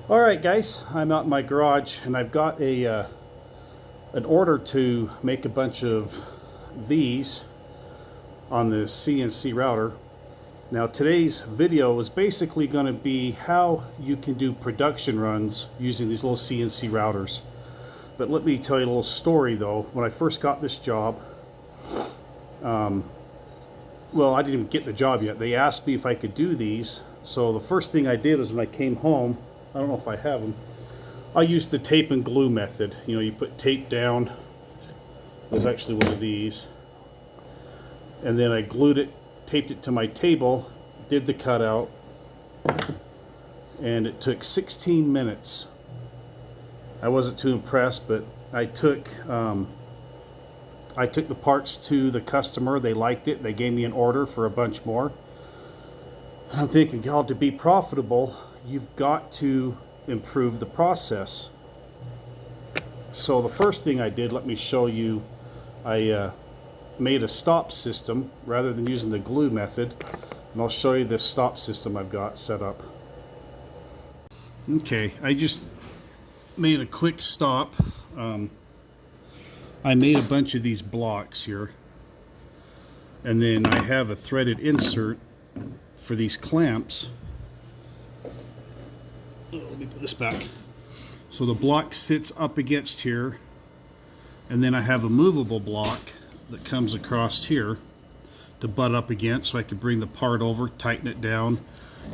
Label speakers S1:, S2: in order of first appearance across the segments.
S1: All right, guys, I'm out in my garage and I've got an order to make a bunch of these on the CNC router. Now today's video is basically going to be how you can do production runs using these little CNC routers. But let me tell you a little story though. When I first got this job, well, I didn't even get the job yet. They asked me if I could do these. So the first thing I did was when I came home, I don't know if I have them, I used the tape and glue method. You know, you put tape down. There's actually one of these. And then I glued it, taped it to my table, did the cutout, and it took 16 minutes. I wasn't too impressed, but I took the parts to the customer. They liked it. They gave me an order for a bunch more. And I'm thinking, God, to be profitable, you've got to improve the process. So the first thing I did, let me show you, I made a stop system rather than using the glue method. And I'll show you this stop system I've got set up. Okay, I just made a quick stop. I made a bunch of these blocks here, and then I have a threaded insert for these clamps. Let me put this back. So the block sits up against here, and then I have a movable block that comes across here to butt up against, so I could bring the part over, tighten it down,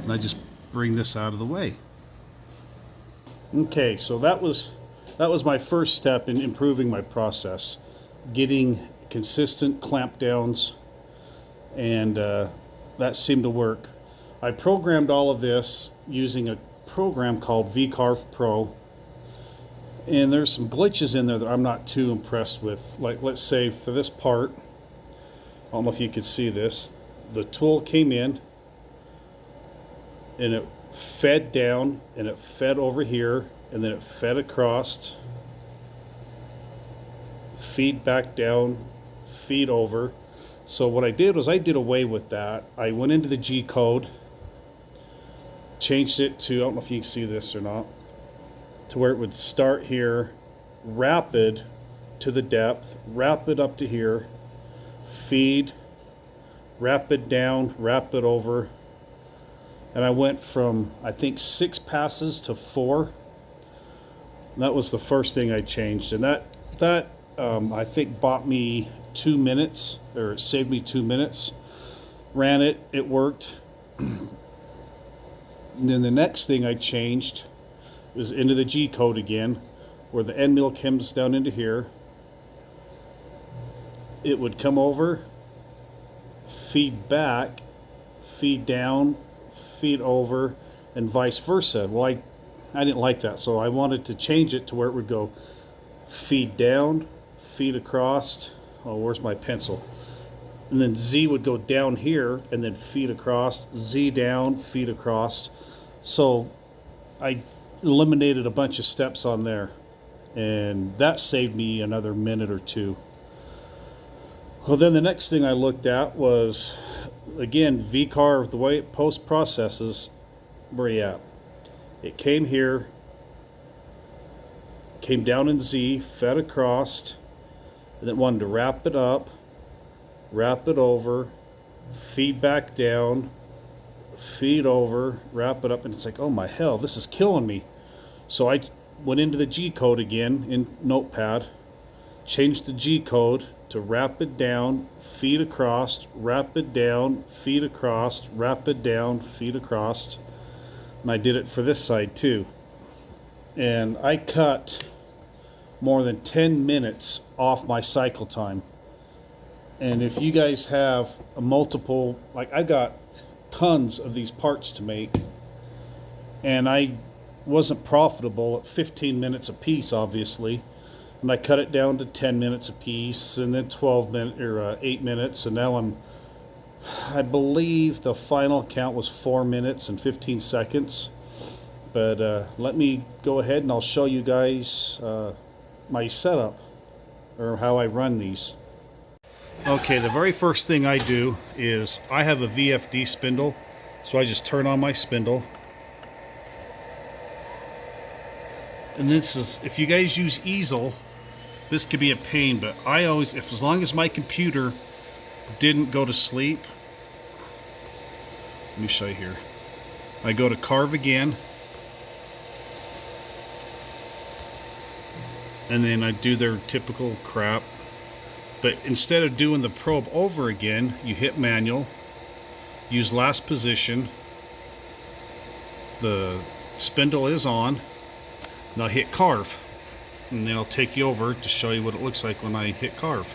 S1: and I just bring this out of the way. Okay, so that was my first step in improving my process, getting consistent clamp downs, and that seemed to work. I programmed all of this using a program called X-Carve Pro, and there's some glitches in there that I'm not too impressed with. Like, let's say for this part, I don't know if you can see this, the tool came in and it fed down and it fed over here and then it fed across, feed back down, feed over. So what I did was I did away with that. I went into the G code, changed it to, I don't know if you can see this or not, to where it would start here, rapid to the depth, rapid up to here, feed, rapid down, rapid over. And I went from, I think, 6 passes to 4. And that was the first thing I changed. And that I think bought me 2 minutes, or it saved me 2 minutes. Ran it, it worked. And then the next thing I changed was into the G code again, where the end mill comes down into here. It would come over, feed back, feed down, feed over, and vice versa. Well, I didn't like that, so I wanted to change it to where it would go feed down, feed across. Oh, where's my pencil? And then Z would go down here and then feed across, Z down, feed across. So I eliminated a bunch of steps on there, and that saved me another minute or two. Well, then the next thing I looked at was, again, X-Carve, the way it post processes. Where you at? It came here, came down in Z, fed across, and then wanted to wrap it up, wrap it over, feed back down, feed over, wrap it up, and it's like, oh my hell, this is killing me. So I went into the G code again in Notepad, changed the G code to rapid down, feed across, rapid down, feed across, rapid down, feed across. And I did it for this side too. And I cut more than 10 minutes off my cycle time. And if you guys have a multiple, like I got tons of these parts to make, and I wasn't profitable at 15 minutes a piece, obviously. And I cut it down to 10 minutes a piece, and then 12 minutes or 8 minutes, and now I believe the final count was 4 minutes and 15 seconds. But let me go ahead and I'll show you guys my setup, or how I run these. Okay, the very first thing I do is I have a VFD spindle, so I just turn on my spindle. And this is, if you guys use easel, this could be a pain, but I always, as long as my computer didn't go to sleep, let me show you here. I go to carve again, and then I do their typical crap. But instead of doing the probe over again, you hit manual, use last position, the spindle is on, now hit carve, and then I'll take you over to show you what it looks like when I hit carve.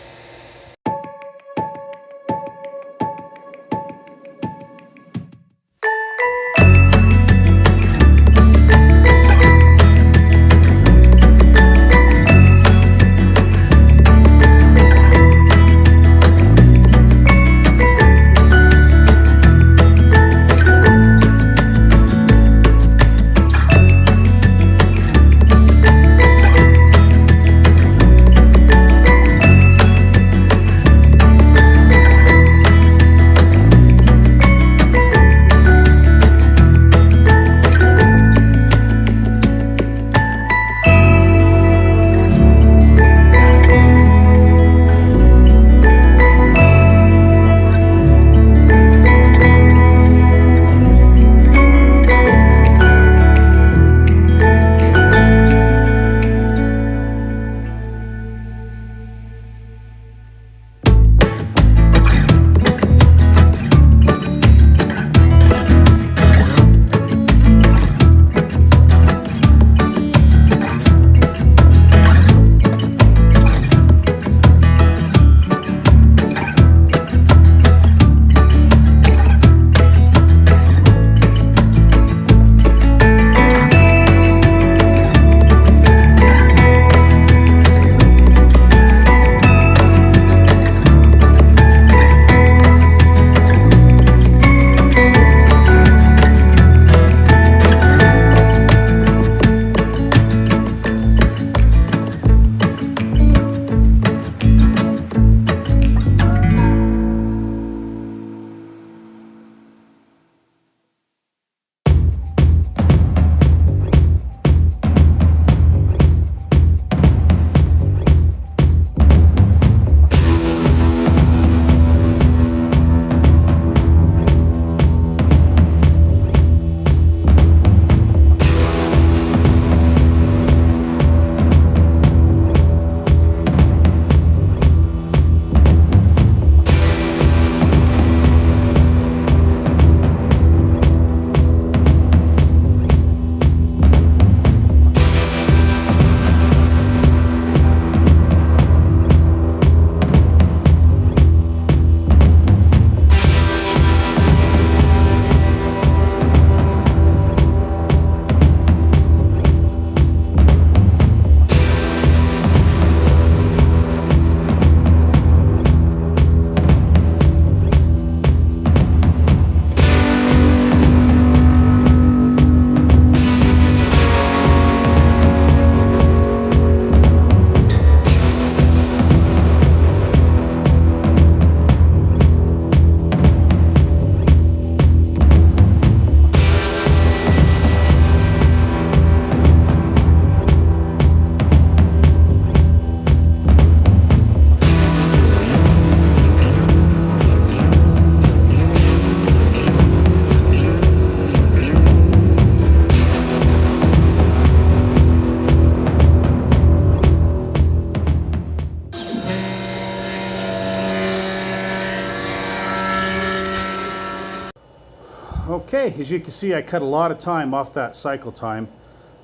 S1: Okay, as you can see, I cut a lot of time off that cycle time,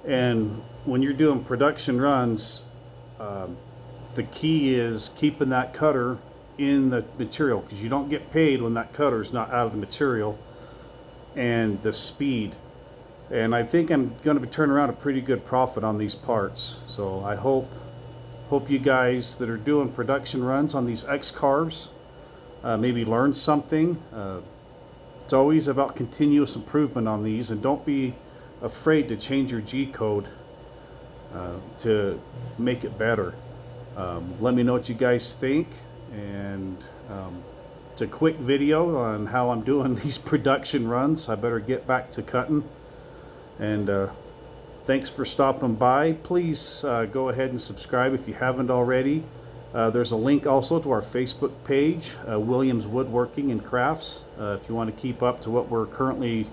S1: and when you're doing production runs, the key is keeping that cutter in the material, because you don't get paid when that cutter is not out of the material, and the speed. And I think I'm going to be turning around a pretty good profit on these parts. So I hope you guys that are doing production runs on these X-Carves maybe learn something. It's always about continuous improvement on these, and don't be afraid to change your G-code to make it better. Let me know what you guys think, and it's a quick video on how I'm doing these production runs. I better get back to cutting, and Thanks for stopping by. Please go ahead and subscribe if you haven't already. There's a link also to our Facebook page, Williams Woodworking and Crafts. If you want to keep up to what we're currently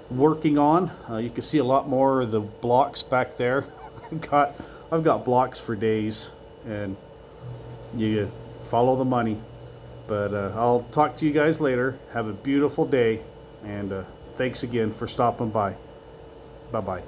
S1: working on, you can see a lot more of the blocks back there. I've got blocks for days, and you follow the money. But I'll talk to you guys later. Have a beautiful day, and thanks again for stopping by. Bye-bye.